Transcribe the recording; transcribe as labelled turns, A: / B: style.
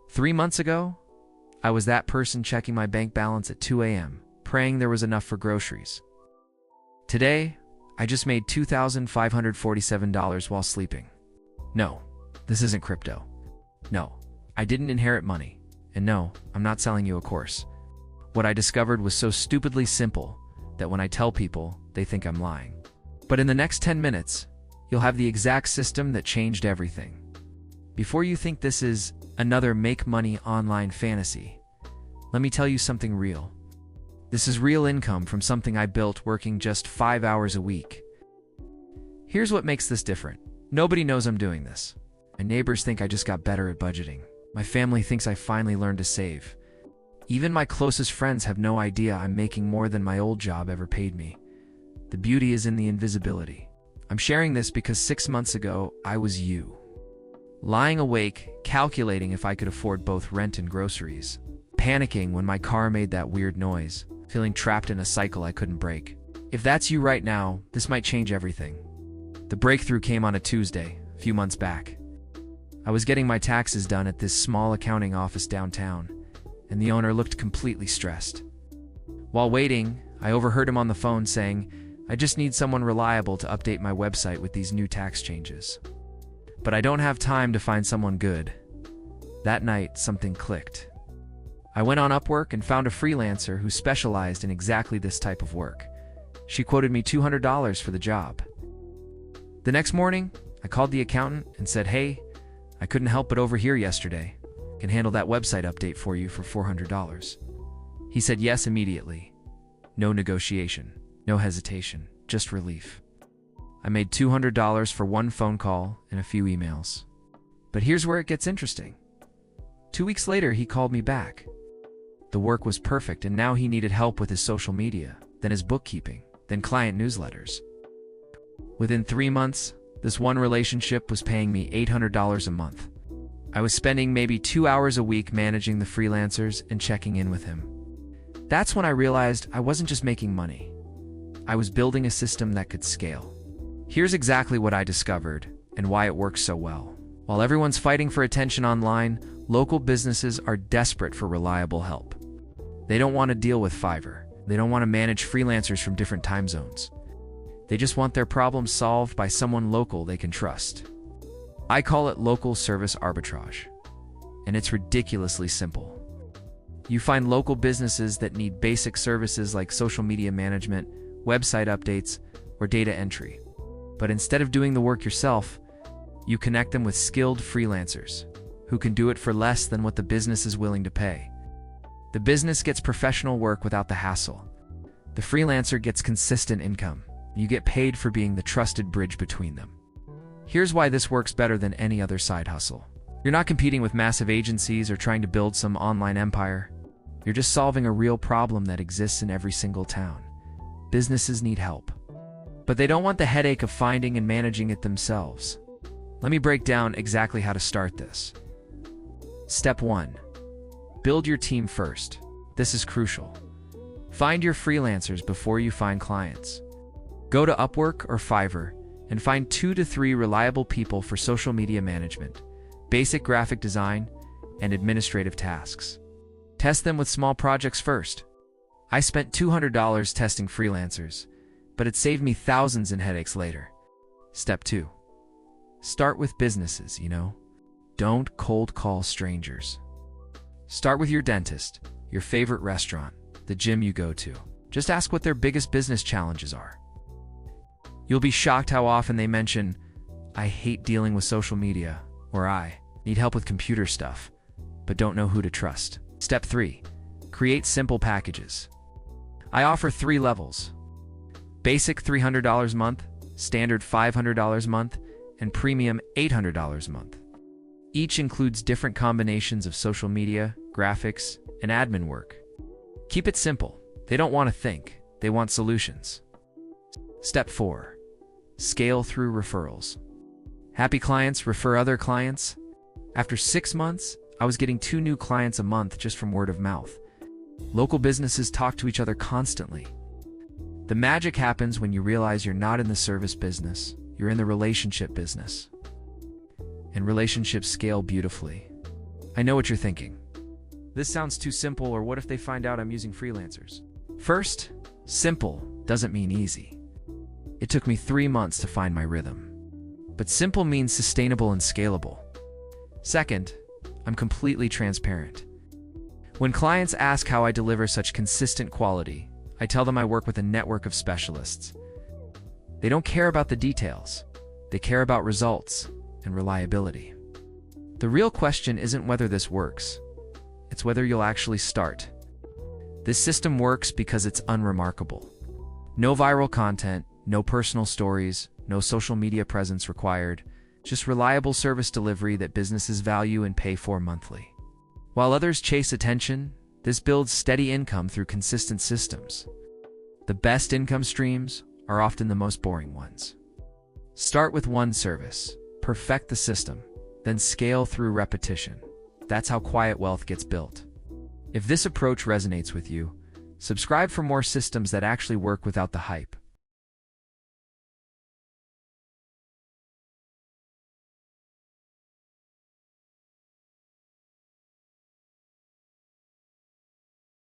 A: 3 months ago, I was that person checking my bank balance at 2 a.m., praying there was enough for groceries. Today, I just made $2,547 while sleeping. No, this isn't crypto. No, I didn't inherit money. And no, I'm not selling you a course. What I discovered was so stupidly simple that when I tell people, they think I'm lying. But in the next 10 minutes, you'll have the exact system that changed everything. Before you think this is another make money online fantasy, let me tell you something real. This is real income from something I built working just 5 hours a week. Here's what makes this different. Nobody knows I'm doing this. My neighbors think I just got better at budgeting. My family thinks I finally learned to save. Even my closest friends have no idea I'm making more than my old job ever paid me. The beauty is in the invisibility. I'm sharing this because 6 months ago, I was you. Lying awake, calculating if I could afford both rent and groceries. Panicking when my car made that weird noise. Feeling trapped in a cycle I couldn't break. If that's you right now, this might change everything. The breakthrough came on a Tuesday, a few months back. I was getting my taxes done at this small accounting office downtown, and the owner looked completely stressed. While waiting, I overheard him on the phone saying, "I just need someone reliable to update my website with these new tax changes. But I don't have time to find someone good." That night, something clicked. I went on Upwork and found a freelancer who specialized in exactly this type of work. She quoted me $200 for the job. The next morning, I called the accountant and said, "Hey, I couldn't help but overhear yesterday. Can handle that website update for you for $400. He said yes immediately. No negotiation, no hesitation, just relief. I made $200 for one phone call and a few emails. But here's where it gets interesting. 2 weeks later, he called me back. The work was perfect, and now he needed help with his social media, then his bookkeeping, then client newsletters. Within 3 months, this one relationship was paying me $800 a month. I was spending maybe 2 hours a week managing the freelancers and checking in with him. That's when I realized I wasn't just making money. I was building a system that could scale. Here's exactly what I discovered and why it works so well. While everyone's fighting for attention online, local businesses are desperate for reliable help. They don't want to deal with Fiverr. They don't want to manage freelancers from different time zones. They just want their problems solved by someone local they can trust. I call it local service arbitrage, and it's ridiculously simple. You find local businesses that need basic services like social media management, website updates, or data entry. But instead of doing the work yourself, you connect them with skilled freelancers who can do it for less than what the business is willing to pay. The business gets professional work without the hassle. The freelancer gets consistent income. You get paid for being the trusted bridge between them. Here's why this works better than any other side hustle. You're not competing with massive agencies or trying to build some online empire. You're just solving a real problem that exists in every single town. Businesses need help, but they don't want the headache of finding and managing it themselves. Let me break down exactly how to start this. Step 1. Build your team first. This is crucial. Find your freelancers before you find clients. Go to Upwork or Fiverr and find 2 to 3 reliable people for social media management, basic graphic design, and administrative tasks. Test them with small projects first. I spent $200 testing freelancers, but it saved me thousands in headaches later. Step 2. Start with businesses, Don't cold call strangers. Start with your dentist, your favorite restaurant, the gym you go to. Just ask what their biggest business challenges are. You'll be shocked how often they mention, "I hate dealing with social media," or "I need help with computer stuff, but don't know who to trust." Step 3. Create simple packages. I offer 3 levels. Basic $300 a month, standard $500 a month, and premium $800 a month. Each includes different combinations of social media, graphics, and admin work. Keep it simple. They don't want to think, they want solutions. Step 4. Scale through referrals. Happy clients refer other clients. After 6 months, I was getting 2 new clients a month just from word of mouth. Local businesses talk to each other constantly. The magic happens when you realize you're not in the service business, you're in the relationship business. And relationships scale beautifully. I know what you're thinking. This sounds too simple, or what if they find out I'm using freelancers? First, simple doesn't mean easy. It took me 3 months to find my rhythm. But simple means sustainable and scalable. Second, I'm completely transparent. When clients ask how I deliver such consistent quality, I tell them I work with a network of specialists. They don't care about the details. They care about results and reliability. The real question isn't whether this works. It's whether you'll actually start. This system works because it's unremarkable. No viral content, no personal stories, no social media presence required, just reliable service delivery that businesses value and pay for monthly. While others chase attention, this builds steady income through consistent systems. The best income streams are often the most boring ones. Start with one service, perfect the system, then scale through repetition. That's how quiet wealth gets built. If this approach resonates with you, subscribe for more systems that actually work without the hype.